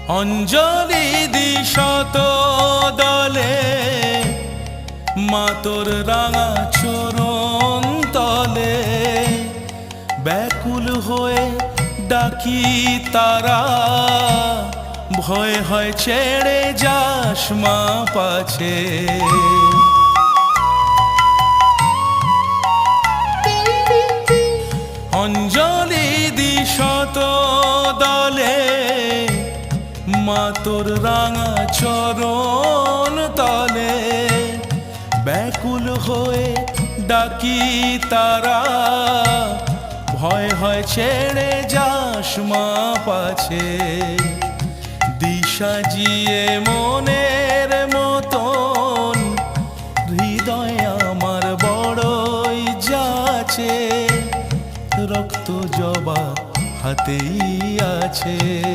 অঞ্জলি দিশত দলে মা তোর রাঙা চরণ তলে ব্যাকুল হয়ে ডাকি তারা ভয় হয় ছেড়ে যাস মা পাছে অঞ্জলি দিশত দলে মা তোর রাঙা চরণ তলে ব্যাকুল হয়ে ডাকি তারা ভয় হয় ছেড়ে যাস মা পাছে দিশা জিয়ে মনের মতন হৃদয় আমার বড়ই যাচ্ছে রক্ত জবা হাতেই আছে।